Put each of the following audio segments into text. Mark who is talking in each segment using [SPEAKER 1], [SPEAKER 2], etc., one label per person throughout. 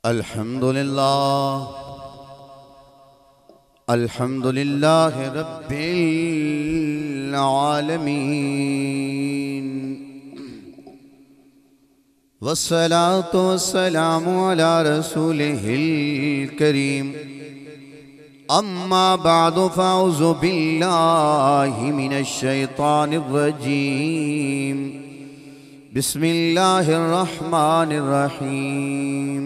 [SPEAKER 1] الحمدللہ رب العالمین والصلاة والسلام على رسوله الكريم اما بعد فاعوذ باللہ من الشیطان الرجیم بسم اللہ الرحمن الرحیم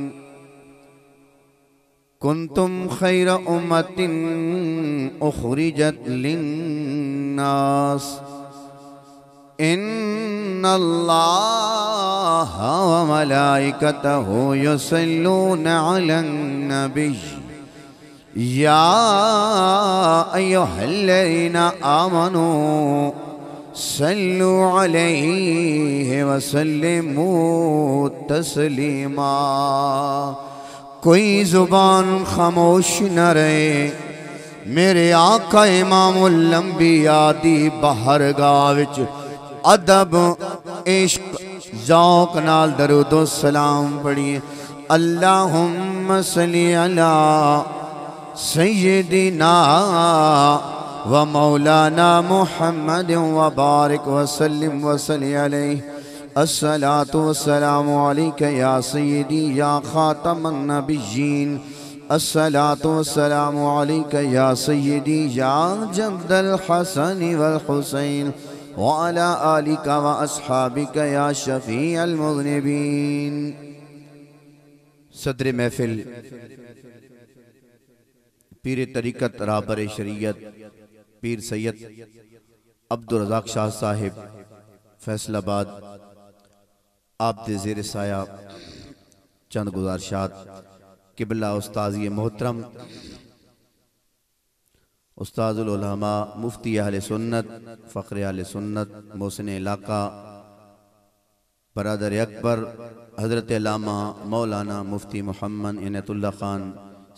[SPEAKER 1] کنتم خیر امت اخرجت للناس ان اللہ وملائکتہ یصلون علی النبی یا ایہا الذین آمنوا صلوا علیہ وسلموا تسلیما۔ کوئی زبان خاموش نہ رہے، میرے آقا امام الانبیاء دی بہرگاہ وچ ادب عشق ذوق نال درود و سلام پڑھیے۔ اللہم صلی علی سیدنا و مولانا محمد وبارک وسلم وصلی علیہ۔ الصلاة والسلام علیکہ یا سیدی یا خاتم النبیین۔ الصلاة والسلام علیکہ یا سیدی یا جد الحسن والحسین وعلی آلکہ و اصحابکہ یا شفیع المذنبین۔ صدر محفل پیر طریقت رہبر شریعت پیر سید عبدالرزاق شاہ صاحب فیصل آباد، آپ دے زیر سایہ چند گزارشات۔ قبلہ استاذی محترم استاذ العلماء مفتی اہل سنت فخر اہل سنت محسن علاقہ برادر اکبر حضرت علامہ مولانا مفتی محمد عنایت اللہ خان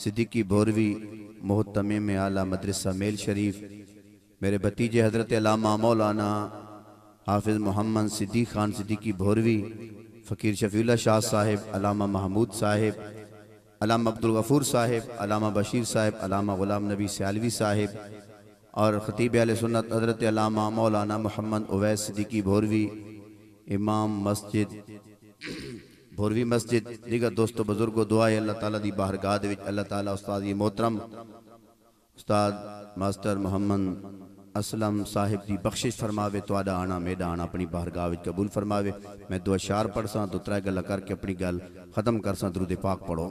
[SPEAKER 1] صدیقی بھوروی محتمم اعلیٰ مدرسہ میل شریف، میرے بھتیجے حضرت علامہ مولانا حافظ محمد صدیق خان صدیقی بھوروی، فقیر شفیع اللہ شاہ صاحب، علامہ محمود صاحب، علامہ عبدالغفور صاحب، علامہ بشیر صاحب، علامہ غلام نبی سیالوی صاحب، اور خطیب اہل سنت حضرت علامہ مولانا محمد اویس صدیقی بھوروی، امام مسجد بھوروی مسجد، دیگر دوستو بزرگو دعائے اللہ تعالیٰ دی بارگاہ وچ اللہ تعالیٰ استاد محترم استاد ماسٹر محمد اسلم صاحب دی بخشش فرماوے، تو آڈا آنا میڈا آنا اپنی بارگاہ وچ قبول فرماوے۔ میں دو اشعار پڑھ ساں تو ترائے گلہ کر کے اپنی گل ختم کر ساں۔ درود پاک پڑھو۔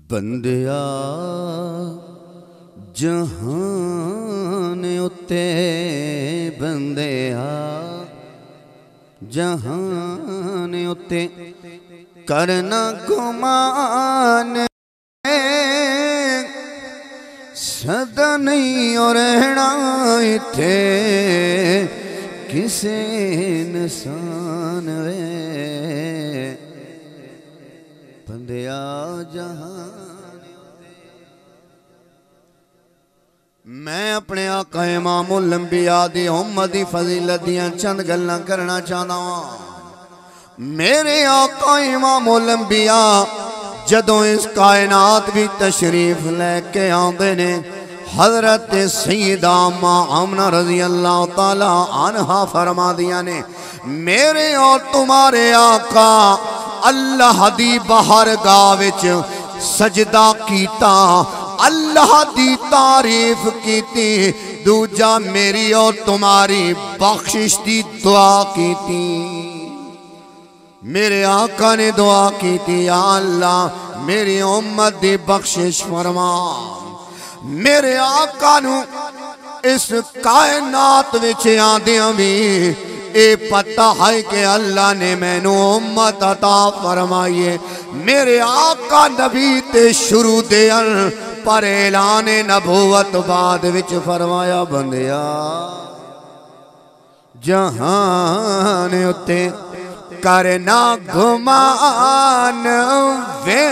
[SPEAKER 1] بندیا جہان اتے، بندیا جہان اتے کرنا گمان سدا نہیں اور رہنا اتھے کسے انسان وے۔ بندیا جہان میں اپنے آقا امام الانبیاء دی امت دی فضیلت دیاں چند گلاں کرنا چاہتا ہوں۔ میرے آقا امام الانبیاء جدوں اس کائنات بھی تشریف لے کے آندے نے، حضرت سیدہ آمنہ رضی اللہ تعالیٰ عنہ فرما دیا نے، میرے اور تمہارے آقا اللہ دی بہرگاہ وچ سجدہ کیتا، اللہ دی تعریف کیتی، دوجا میری اور تمہاری بخشش دی دعا کیتی۔ میرے آقا نے دعا کیتی، یا اللہ میری امت دی بخشش فرما۔ میرے آقا نو اس کائنات وچ آندیاں بھی اے پتہ ہے کہ اللہ نے میں نو امت عطا فرمائیے۔ میرے آقا نبی تے شروع دیاں پر اعلان نبوت بعد وچ فرمایا، بندیا جہان اتے کرنا گمان وے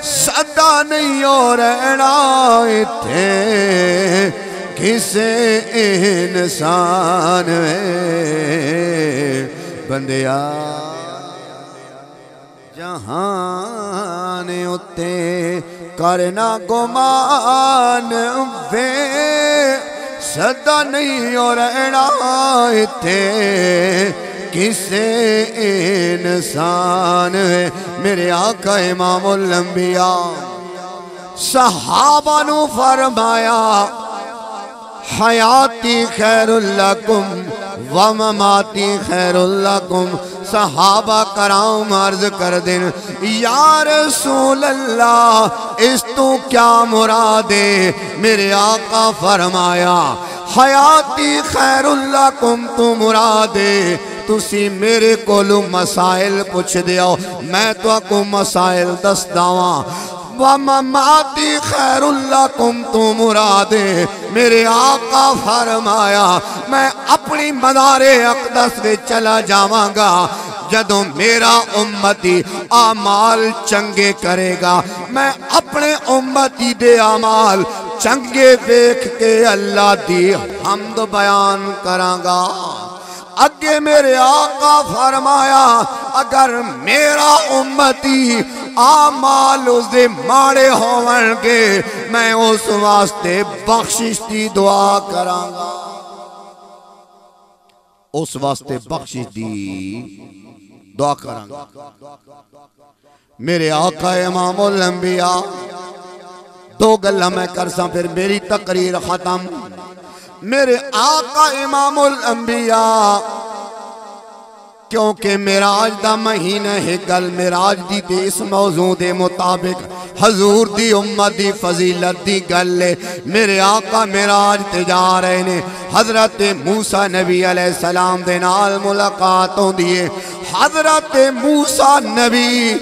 [SPEAKER 1] سدا نہیں ہو رہنا اتھے کسے انسان بندیا جہان اتے کرنا گمان وے صدا نہیں اور رہنا اتے کسے انسان ہے میرے آقا امام الانبیاء صحابہ نو فرمایا حیاتی خیر لکم ومماتی خیر لکم صحابہ کرام عرض کر دیں یا رسول اللہ اس تو کیا مراد ہے میرے آقا فرمایا حیاتی خیر لکم تو مراد ہے تُسی میرے کولو مسائل پوچھ دیاؤ میں تو کو مسائل دس داواں وَمَمَاتِ خَيْرُ لَكُمْ تو مرادے میرے آقا فرمایا میں اپنی مدار اقدس میں چلا جاواں گا جدوں میرا امتی اعمال چنگے کرے گا میں اپنے امتی دے اعمال چنگے دیکھ کے اللہ دی حمد بیان کراں گا اگے میرے آقا فرمایا اگر میرا امتی آمال اس دے ماڑے ہوون گے میں اس واسطے بخشش دی دعا کراں گا اس واسطے بخشش دی دعا کراں گا میرے آقا امام الانبیاء دو گلہ میں کرساں پھر میری تقریر ختم میرے آقا امام الانبیاء کیونکہ معراج دا مہینہ ہے گل معراج دی تے اس موضوع دے مطابق حضور دی امت دی فضیلت دی گل ہے میرے آقا معراج تے جا رہے نے حضرت موسیٰ نبی علیہ السلام دے نال ملاقات ہوں دیئے حضرت موسیٰ نبی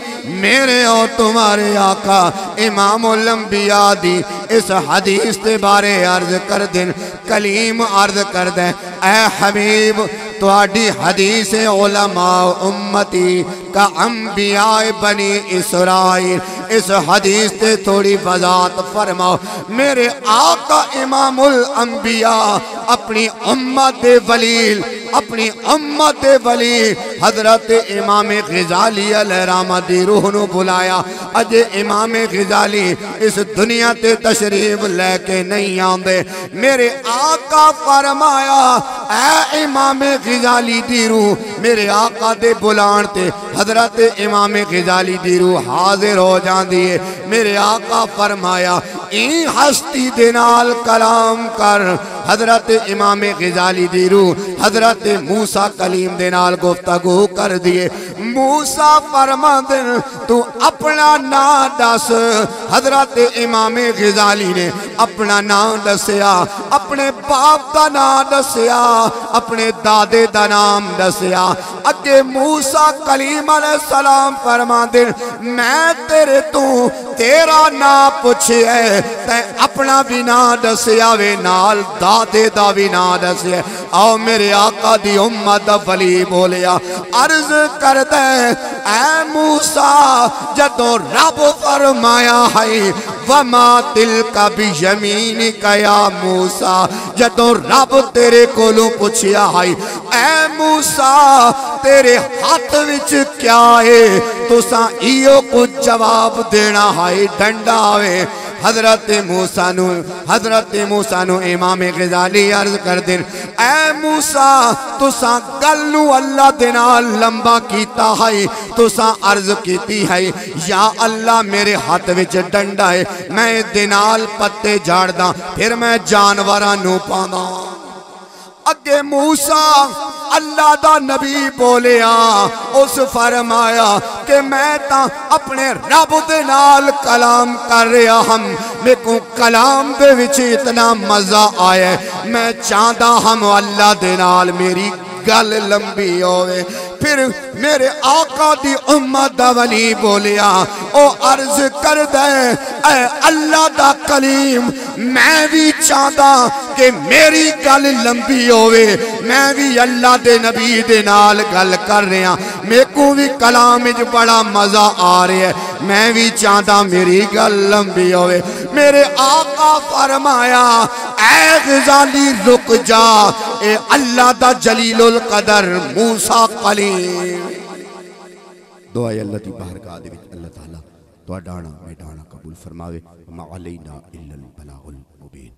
[SPEAKER 1] میرے اور تمہارے آقا امام الانبیاء دی اس حدیث تے بارے عرض کر دیں کلیم عرض کر دیں اے حبیب تواڈی حدیث علماء امتی کا انبیاء بنی اسرائیل اس حدیث تے تھوڑی وضاحت فرماؤ میرے آقا امام الانبیاء اپنی امت ولیل اپنی امت ولیل حضرت امام غزالی علیہ رحمت دی روح نو بلایا اجے امام غزالی اس دنیا تے تشریف لے کے نہیں آندے میرے آقا فرمایا اے امام غزالی دی روح میرے آقا دے بلان تے حضرت امام غزالی دی روح حاضر ہو جان دیئے میرے آقا فرمایا این ہستی دینال کلام کر حضرت امام غزالی دی روح حضرت موسیٰ کلیم دینال گفتگو کر دیئے موسیٰ فرما دن تو اپنا نام دس حضرت امام غزالی نے اپنا نام دسیا اپنے باپ دا نام دسیا اپنے دادے دا نام دسیا اگے موسیٰ کلیم علیہ السلام فرما دن میں تیرے تو تیرا نام پوچھے تے اپنا بھی نام دسیا وے نال دادے دا بھی نام دسیا آؤ میرے آقا دی امت ولی بولیا عرض کر دے اے موسیٰ جدو رب فرمایا ہے وما تلک بیمینک یا موسیٰ جدو رب تیرے کولوں پوچھیا ہے اے موسیٰ تیرے ہاتھ وچ کیا ہے تو سا ایو کچھ جواب دینا ہے ڈنڈا ہوئے حضرت موسیٰ نو امام غزالی عرض کر دیں اے موسیٰ تو سا گلو اللہ دینا لمبا کیتا ہے تو سا عرض کیتی ہے یا اللہ میرے ہاتھ وچ ڈنڈا ہے میں دینال پتے جھاڑ دا پھر میں جانوراں نو پانداں اگے موسیٰ اللہ دا نبی بولیا اس فرمایا کہ میں تا اپنے رب دے نال کلام کر رہا ہم میں کو کلام دے وچ اتنا مزہ آیا میں چاہتا ہم اللہ دے نال میری گل لمبی ہوئے پھر میرے آقا دی امت دا ولی بولیا او عرض کر دے اے اللہ دا کلیم میں بھی چاہتا کہ میری گل لمبی ہوئے میں بھی اللہ دے نبی دے نال گل کر رہا میں کو بھی کلام جو بڑا مزہ آ رہے ہے میں بھی چاہتا میری گل لمبی ہوئے
[SPEAKER 2] میرے آقا فرمایا اے غزالی رک جا، اے اللہ دا جلیل القدر موسیٰ کلیم دعائے اللہ دی بارگاہ دے وچ اللہ تعالیٰ دعا ڈانا میں ڈانا قبول فرماوے، وما علینا الا البلاغ المبین۔